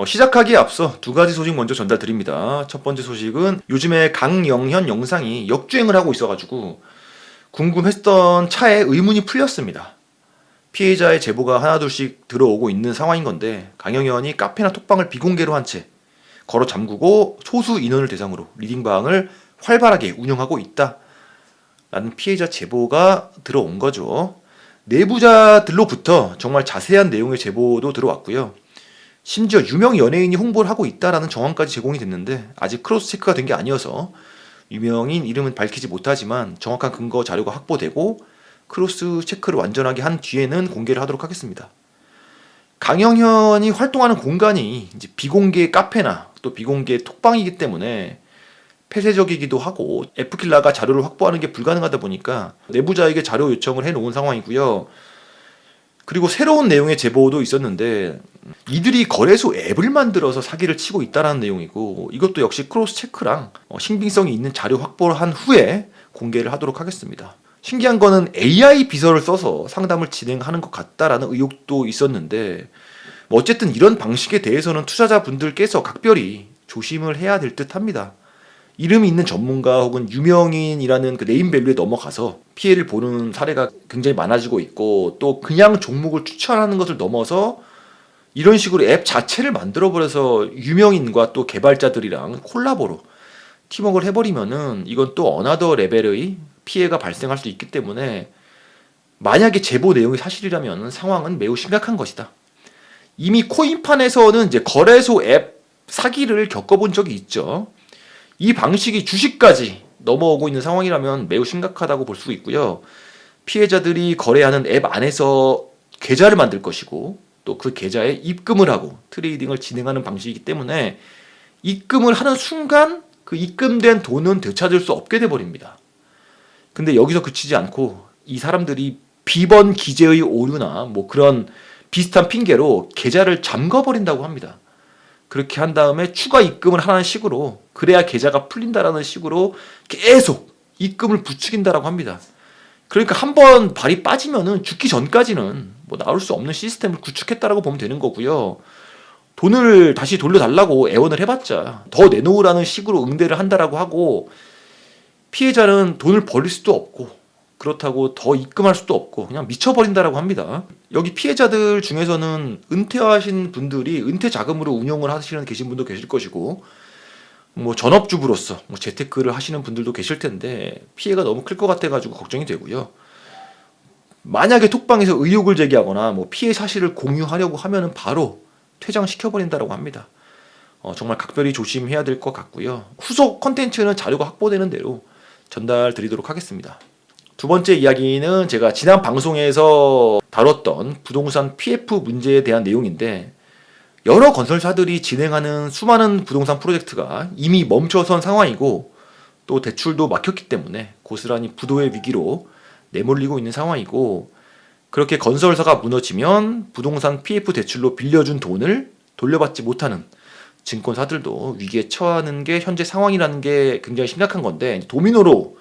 시작하기에 앞서 두 가지 소식 먼저 전달드립니다. 첫 번째 소식은 요즘에 강영현 영상이 역주행을 하고 있어가지고 궁금했던 차에 의문이 풀렸습니다. 피해자의 제보가 하나둘씩 들어오고 있는 상황인 건데 강영현이 카페나 톡방을 비공개로 한 채 걸어 잠그고 소수 인원을 대상으로 리딩방을 활발하게 운영하고 있다라는 피해자 제보가 들어온 거죠. 내부자들로부터 정말 자세한 내용의 제보도 들어왔고요. 심지어 유명 연예인이 홍보를 하고 있다라는 정황까지 제공이 됐는데 아직 크로스 체크가 된 게 아니어서 유명인 이름은 밝히지 못하지만 정확한 근거 자료가 확보되고 크로스 체크를 완전하게 한 뒤에는 공개를 하도록 하겠습니다. 강영현이 활동하는 공간이 이제 비공개 카페나 또 비공개 톡방이기 때문에 폐쇄적이기도 하고 F킬러가 자료를 확보하는 게 불가능하다 보니까 내부자에게 자료 요청을 해놓은 상황이고요. 그리고 새로운 내용의 제보도 있었는데 이들이 거래소 앱을 만들어서 사기를 치고 있다는 내용이고 이것도 역시 크로스 체크랑 신빙성이 있는 자료 확보를 한 후에 공개를 하도록 하겠습니다. 신기한 거는 AI 비서를 써서 상담을 진행하는 것 같다라는 의혹도 있었는데 어쨌든 이런 방식에 대해서는 투자자분들께서 각별히 조심을 해야 될 듯 합니다. 이름이 있는 전문가 혹은 유명인이라는 그 네임밸류에 넘어가서 피해를 보는 사례가 굉장히 많아지고 있고 또 그냥 종목을 추천하는 것을 넘어서 이런 식으로 앱 자체를 만들어버려서 유명인과 또 개발자들이랑 콜라보로 팀워크를 해버리면은 이건 또 어나더 레벨의 피해가 발생할 수 있기 때문에 만약에 제보 내용이 사실이라면 상황은 매우 심각한 것이다. 이미 코인판에서는 이제 거래소 앱 사기를 겪어본 적이 있죠. 이 방식이 주식까지 넘어오고 있는 상황이라면 매우 심각하다고 볼 수 있고요. 피해자들이 거래하는 앱 안에서 계좌를 만들 것이고 또 그 계좌에 입금을 하고 트레이딩을 진행하는 방식이기 때문에 입금을 하는 순간 그 입금된 돈은 되찾을 수 없게 돼버립니다. 근데 여기서 그치지 않고 이 사람들이 비번 기재의 오류나 뭐 그런 비슷한 핑계로 계좌를 잠궈버린다고 합니다. 그렇게 한 다음에 추가 입금을 하는 식으로 그래야 계좌가 풀린다라는 식으로 계속 입금을 부추긴다라고 합니다. 그러니까 한번 발이 빠지면은 죽기 전까지는 뭐 나올 수 없는 시스템을 구축했다라고 보면 되는 거고요. 돈을 다시 돌려달라고 애원을 해봤자 더 내놓으라는 식으로 응대를 한다라고 하고 피해자는 돈을 벌릴 수도 없고 그렇다고 더 입금할 수도 없고 그냥 미쳐버린다라고 합니다. 여기 피해자들 중에서는 은퇴하신 분들이 은퇴 자금으로 운용을 하시는 계신 분도 계실 것이고 뭐 전업주부로서 뭐 재테크를 하시는 분들도 계실 텐데 피해가 너무 클 것 같아가지고 걱정이 되고요. 만약에 톡방에서 의혹을 제기하거나 뭐 피해 사실을 공유하려고 하면은 바로 퇴장시켜버린다라고 합니다. 정말 각별히 조심해야 될 것 같고요. 후속 컨텐츠는 자료가 확보되는 대로 전달 드리도록 하겠습니다. 두 번째 이야기는 제가 지난 방송에서 다뤘던 부동산 PF 문제에 대한 내용인데 여러 건설사들이 진행하는 수많은 부동산 프로젝트가 이미 멈춰선 상황이고 또 대출도 막혔기 때문에 고스란히 부도의 위기로 내몰리고 있는 상황이고 그렇게 건설사가 무너지면 부동산 PF 대출로 빌려준 돈을 돌려받지 못하는 증권사들도 위기에 처하는 게 현재 상황이라는 게 굉장히 심각한 건데 도미노로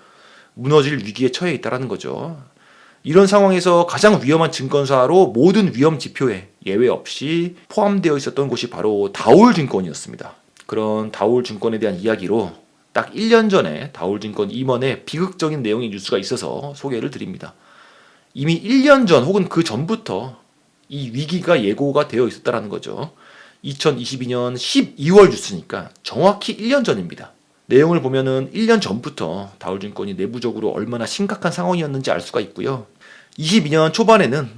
무너질 위기에 처해 있다는 거죠. 이런 상황에서 가장 위험한 증권사로 모든 위험 지표에 예외 없이 포함되어 있었던 곳이 바로 다올증권이었습니다. 그런 다올증권에 대한 이야기로 딱 1년 전에 다올증권 임원의 비극적인 내용의 뉴스가 있어서 소개를 드립니다. 이미 1년 전 혹은 그 전부터 이 위기가 예고가 되어 있었다는 거죠. 2022년 12월 뉴스니까 정확히 1년 전입니다. 내용을 보면은 1년 전부터 다올증권이 내부적으로 얼마나 심각한 상황이었는지 알 수가 있고요. 22년 초반에는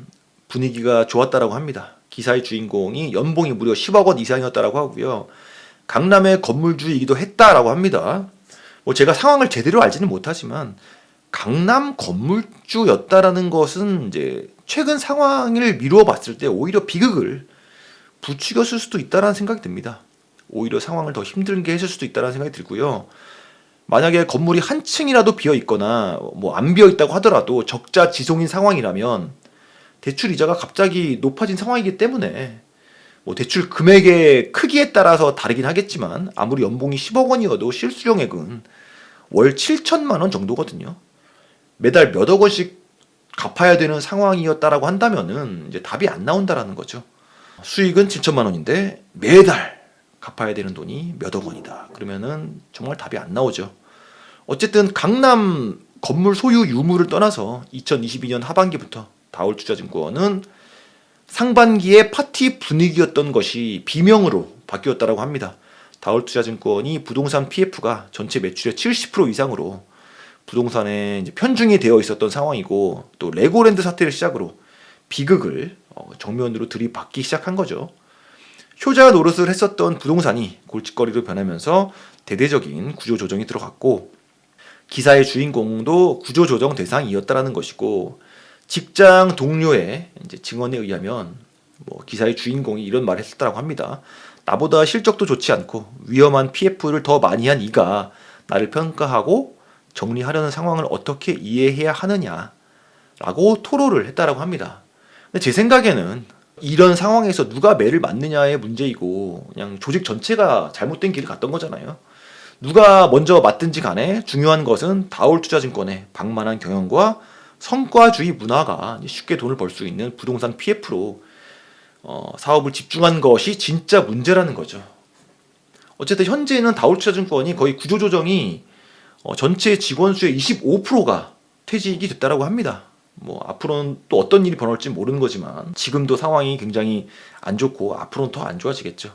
분위기가 좋았다라고 합니다. 기사의 주인공이 연봉이 무려 10억 원 이상이었다라고 하고요. 강남의 건물주이기도 했다라고 합니다. 뭐 제가 상황을 제대로 알지는 못하지만 강남 건물주였다라는 것은 이제 최근 상황을 미루어 봤을 때 오히려 비극을 부추겼을 수도 있다라는 생각이 듭니다. 오히려 상황을 더 힘들게 했을 수도 있다는 생각이 들고요. 만약에 건물이 한 층이라도 비어 있거나 뭐 안 비어 있다고 하더라도 적자 지송인 상황이라면 대출 이자가 갑자기 높아진 상황이기 때문에 뭐 대출 금액의 크기에 따라서 다르긴 하겠지만 아무리 연봉이 10억 원이어도 실수령액은 월 7천만 원 정도거든요. 매달 몇 억 원씩 갚아야 되는 상황이었다라고 한다면은 이제 답이 안 나온다라는 거죠. 수익은 7천만 원인데 매달 갚아야 되는 돈이 몇억 원이다. 그러면은 정말 답이 안 나오죠. 어쨌든 강남 건물 소유 유무를 떠나서 2022년 하반기부터 다올투자증권은 상반기에 파티 분위기였던 것이 비명으로 바뀌었다고 합니다. 다올투자증권이 부동산 PF가 전체 매출의 70% 이상으로 부동산에 이제 편중이 되어 있었던 상황이고, 또 레고랜드 사태를 시작으로 비극을 정면으로 들이받기 시작한 거죠. 효자 노릇을 했었던 부동산이 골칫거리로 변하면서 대대적인 구조조정이 들어갔고, 기사의 주인공도 구조조정 대상이었다라는 것이고, 직장 동료의 이제 증언에 의하면 기사의 주인공이 이런 말을 했었다고 합니다. 나보다 실적도 좋지 않고 위험한 PF를 더 많이 한 이가 나를 평가하고 정리하려는 상황을 어떻게 이해해야 하느냐라고 토로를 했다라고 합니다. 근데 제 생각에는 이런 상황에서 누가 매를 맞느냐의 문제이고, 그냥 조직 전체가 잘못된 길을 갔던 거잖아요. 누가 먼저 맞든지 간에 중요한 것은 다올투자증권의 방만한 경영과 성과주의 문화가 쉽게 돈을 벌 수 있는 부동산 PF로 사업을 집중한 것이 진짜 문제라는 거죠. 어쨌든 현재는 다올투자증권이 거의 구조조정이 전체 직원 수의 25%가 퇴직이 됐다라고 합니다. 앞으로는 또 어떤 일이 벌어질지 모르는 거지만 지금도 상황이 굉장히 안 좋고 앞으로는 더 안 좋아지겠죠.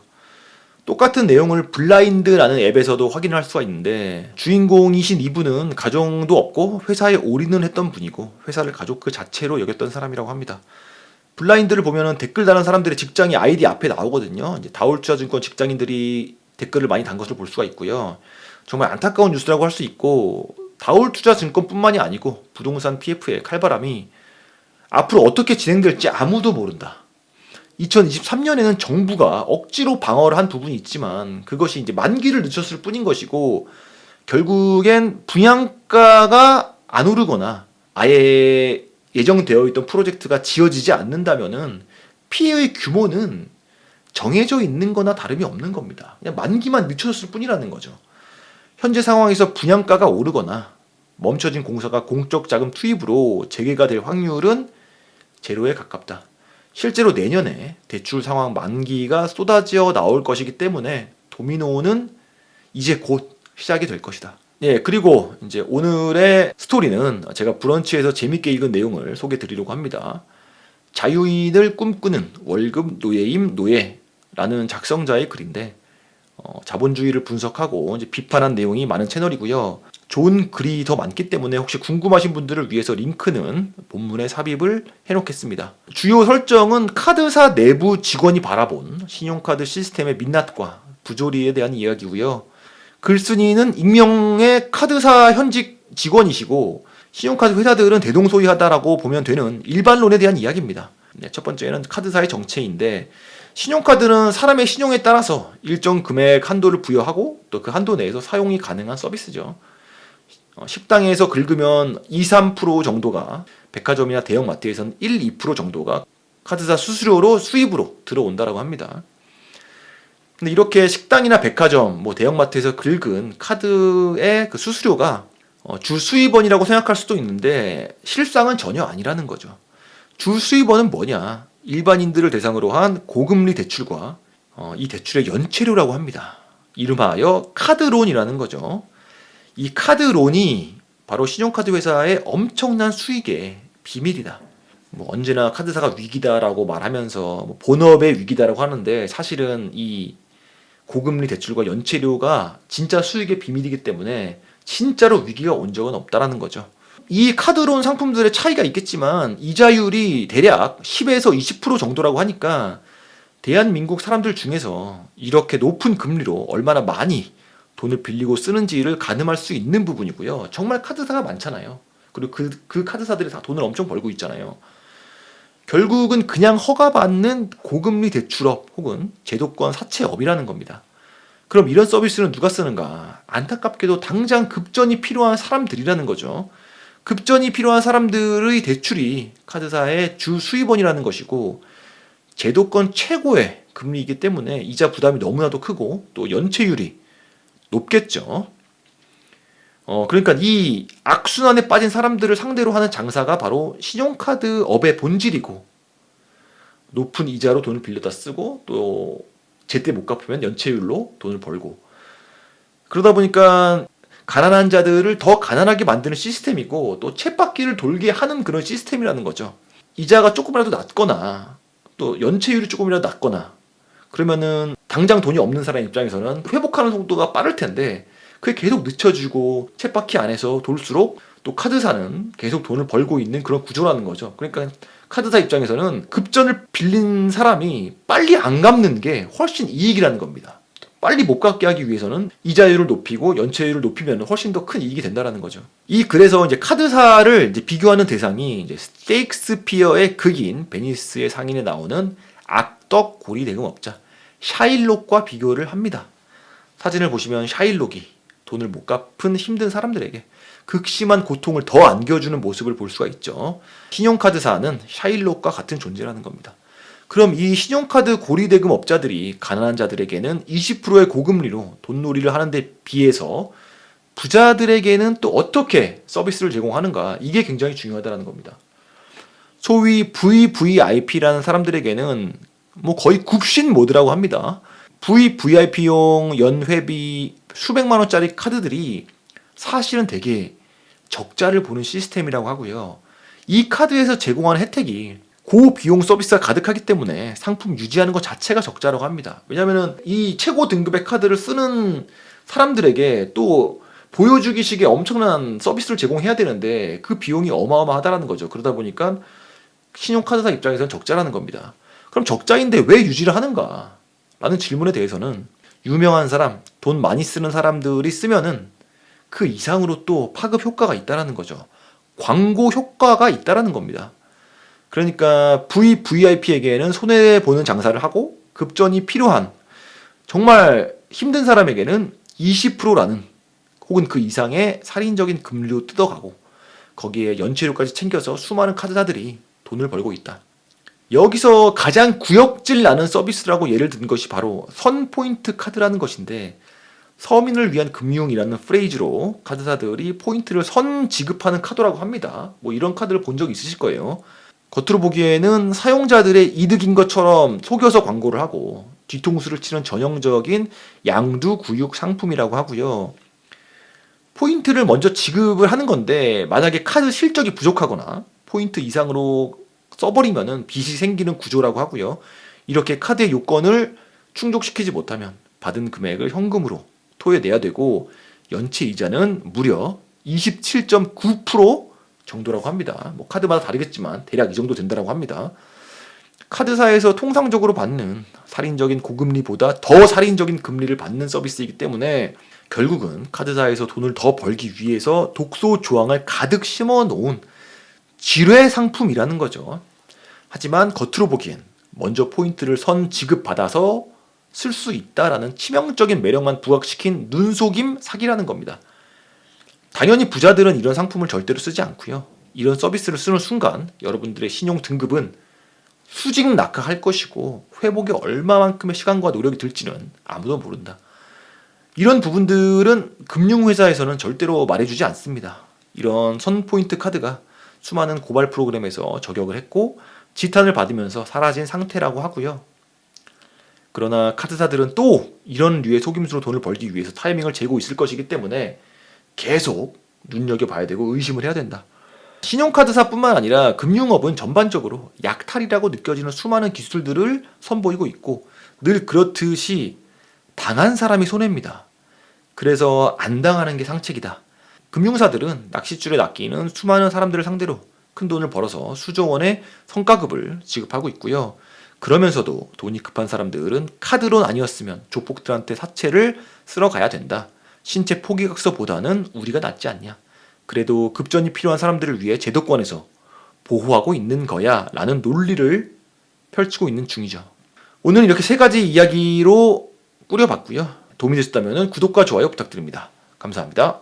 똑같은 내용을 블라인드라는 앱에서도 확인을 할 수가 있는데, 주인공이신 이분은 가정도 없고 회사에 올인을 했던 분이고 회사를 가족 그 자체로 여겼던 사람이라고 합니다. 블라인드를 보면은 댓글 다는 사람들의 직장이 아이디 앞에 나오거든요. 이제 다올투자증권 직장인들이 댓글을 많이 단 것을 볼 수가 있고요. 정말 안타까운 뉴스라고 할 수 있고, 다올투자증권뿐만이 아니고 부동산 PF의 칼바람이 앞으로 어떻게 진행될지 아무도 모른다. 2023년에는 정부가 억지로 방어를 한 부분이 있지만 그것이 이제 만기를 늦췄을 뿐인 것이고, 결국엔 분양가가 안 오르거나 아예 예정되어 있던 프로젝트가 지어지지 않는다면은 피해의 규모는 정해져 있는 거나 다름이 없는 겁니다. 그냥 만기만 늦춰졌을 뿐이라는 거죠. 현재 상황에서 분양가가 오르거나 멈춰진 공사가 공적 자금 투입으로 재개가 될 확률은 제로에 가깝다. 실제로 내년에 대출 상황 만기가 쏟아져 나올 것이기 때문에 도미노는 이제 곧 시작이 될 것이다. 예, 그리고 이제 오늘의 스토리는 제가 브런치에서 재밌게 읽은 내용을 소개해 드리려고 합니다. 자유인을 꿈꾸는 월급 노예임 노예라는 작성자의 글인데, 자본주의를 분석하고 이제 비판한 내용이 많은 채널이고요. 좋은 글이 더 많기 때문에 혹시 궁금하신 분들을 위해서 링크는 본문에 삽입을 해놓겠습니다. 주요 설정은 카드사 내부 직원이 바라본 신용카드 시스템의 민낯과 부조리에 대한 이야기고요. 글쓴이는 익명의 카드사 현직 직원이시고 신용카드 회사들은 대동소이하다라고 보면 되는 일반론에 대한 이야기입니다. 첫 번째는 카드사의 정체인데, 신용카드는 사람의 신용에 따라서 일정 금액 한도를 부여하고 또 그 한도 내에서 사용이 가능한 서비스죠. 식당에서 긁으면 2, 3% 정도가, 백화점이나 대형마트에서는 1, 2% 정도가 카드사 수수료로 수입으로 들어온다라고 합니다. 근데 이렇게 식당이나 백화점, 대형마트에서 긁은 카드의 그 수수료가 주 수입원이라고 생각할 수도 있는데 실상은 전혀 아니라는 거죠. 주 수입원은 뭐냐? 일반인들을 대상으로 한 고금리 대출과 이 대출의 연체료라고 합니다. 이름하여 카드론이라는 거죠. 이 카드론이 바로 신용카드 회사의 엄청난 수익의 비밀이다. 언제나 카드사가 위기다라고 말하면서 본업의 위기다라고 하는데, 사실은 이 고금리 대출과 연체료가 진짜 수익의 비밀이기 때문에 진짜로 위기가 온 적은 없다라는 거죠. 이 카드론 상품들의 차이가 있겠지만 이자율이 대략 10에서 20% 정도라고 하니까 대한민국 사람들 중에서 이렇게 높은 금리로 얼마나 많이 돈을 빌리고 쓰는지를 가늠할 수 있는 부분이고요. 정말 카드사가 많잖아요. 그리고 그 카드사들이 다 돈을 엄청 벌고 있잖아요. 결국은 그냥 허가받는 고금리 대출업 혹은 제도권 사채업이라는 겁니다. 그럼 이런 서비스는 누가 쓰는가? 안타깝게도 당장 급전이 필요한 사람들이라는 거죠. 급전이 필요한 사람들의 대출이 카드사의 주 수입원이라는 것이고, 제도권 최고의 금리이기 때문에 이자 부담이 너무나도 크고 또 연체율이 높겠죠. 그러니까 이 악순환에 빠진 사람들을 상대로 하는 장사가 바로 신용카드 업의 본질이고, 높은 이자로 돈을 빌려다 쓰고 또 제때 못 갚으면 연체율로 돈을 벌고, 그러다 보니까 가난한 자들을 더 가난하게 만드는 시스템이고 또 쳇바퀴를 돌게 하는 그런 시스템이라는 거죠. 이자가 조금이라도 낮거나 또 연체율이 조금이라도 낮거나 그러면은 당장 돈이 없는 사람 입장에서는 회복하는 속도가 빠를 텐데 그게 계속 늦춰지고 쳇바퀴 안에서 돌수록 또 카드사는 계속 돈을 벌고 있는 그런 구조라는 거죠. 그러니까 카드사 입장에서는 급전을 빌린 사람이 빨리 안 갚는 게 훨씬 이익이라는 겁니다. 빨리 못 갚게 하기 위해서는 이자율을 높이고 연체율을 높이면 훨씬 더 큰 이익이 된다는 거죠. 그래서 이제 카드사를 이제 비교하는 대상이 이제 셰익스피어의 극인 베니스의 상인에 나오는 악덕 고리 대금업자 샤일록과 비교를 합니다. 사진을 보시면 샤일록이 돈을 못 갚은 힘든 사람들에게 극심한 고통을 더 안겨주는 모습을 볼 수가 있죠. 신용카드사는 샤일록과 같은 존재라는 겁니다. 그럼 이 신용카드 고리대금 업자들이 가난한 자들에게는 20%의 고금리로 돈놀이를 하는데 비해서 부자들에게는 또 어떻게 서비스를 제공하는가, 이게 굉장히 중요하다는 겁니다. 소위 VVIP라는 사람들에게는 뭐 거의 굽신 모드라고 합니다. VVIP용 연회비 수백만 원짜리 카드들이 사실은 되게 적자를 보는 시스템이라고 하고요. 이 카드에서 제공하는 혜택이 고비용 서비스가 가득하기 때문에 상품 유지하는 것 자체가 적자라고 합니다. 왜냐하면 이 최고 등급의 카드를 쓰는 사람들에게 또 보여주기식의 엄청난 서비스를 제공해야 되는데 그 비용이 어마어마하다는 거죠. 그러다 보니까 신용카드사 입장에서는 적자라는 겁니다. 그럼 적자인데 왜 유지를 하는가? 라는 질문에 대해서는 유명한 사람, 돈 많이 쓰는 사람들이 쓰면은 그 이상으로 또 파급 효과가 있다는 거죠. 광고 효과가 있다는 겁니다. 그러니까 VVIP에게는 손해보는 장사를 하고 급전이 필요한 정말 힘든 사람에게는 20%라는 혹은 그 이상의 살인적인 금리로 뜯어가고 거기에 연체료까지 챙겨서 수많은 카드사들이 돈을 벌고 있다. 여기서 가장 구역질 나는 서비스라고 예를 든 것이 바로 선포인트 카드라는 것인데, 서민을 위한 금융이라는 프레이즈로 카드사들이 포인트를 선 지급하는 카드라고 합니다. 뭐 이런 카드를 본 적 있으실 거예요. 겉으로 보기에는 사용자들의 이득인 것처럼 속여서 광고를 하고 뒤통수를 치는 전형적인 양두구육 상품이라고 하고요. 포인트를 먼저 지급을 하는 건데 만약에 카드 실적이 부족하거나 포인트 이상으로 써버리면은 빚이 생기는 구조라고 하고요. 이렇게 카드의 요건을 충족시키지 못하면 받은 금액을 현금으로 토해내야 되고 연체 이자는 무려 27.9% 정도라고 합니다. 뭐 카드마다 다르겠지만 대략 이 정도 된다고 합니다. 카드사에서 통상적으로 받는 살인적인 고금리보다 더 살인적인 금리를 받는 서비스이기 때문에 결국은 카드사에서 돈을 더 벌기 위해서 독소 조항을 가득 심어 놓은 지뢰 상품이라는 거죠. 하지만 겉으로 보기엔 먼저 포인트를 선 지급받아서 쓸 수 있다라는 치명적인 매력만 부각시킨 눈속임 사기라는 겁니다. 당연히 부자들은 이런 상품을 절대로 쓰지 않고요. 이런 서비스를 쓰는 순간 여러분들의 신용 등급은 수직 낙하할 것이고 회복에 얼마만큼의 시간과 노력이 들지는 아무도 모른다. 이런 부분들은 금융회사에서는 절대로 말해주지 않습니다. 이런 선포인트 카드가 수많은 고발 프로그램에서 저격을 했고 지탄을 받으면서 사라진 상태라고 하고요. 그러나 카드사들은 또 이런 류의 속임수로 돈을 벌기 위해서 타이밍을 재고 있을 것이기 때문에 계속 눈여겨봐야 되고 의심을 해야 된다. 신용카드사뿐만 아니라 금융업은 전반적으로 약탈이라고 느껴지는 수많은 기술들을 선보이고 있고 늘 그렇듯이 당한 사람이 손해입니다. 그래서 안 당하는 게 상책이다. 금융사들은 낚싯줄에 낚이는 수많은 사람들을 상대로 큰 돈을 벌어서 수조 원의 성과급을 지급하고 있고요. 그러면서도 돈이 급한 사람들은 카드론 아니었으면 조폭들한테 사채를 쓸어 가야 된다. 신체 포기각서보다는 우리가 낫지 않냐. 그래도 급전이 필요한 사람들을 위해 제도권에서 보호하고 있는 거야 라는 논리를 펼치고 있는 중이죠. 오늘 이렇게 세 가지 이야기로 꾸려봤고요. 도움이 되셨다면 구독과 좋아요 부탁드립니다. 감사합니다.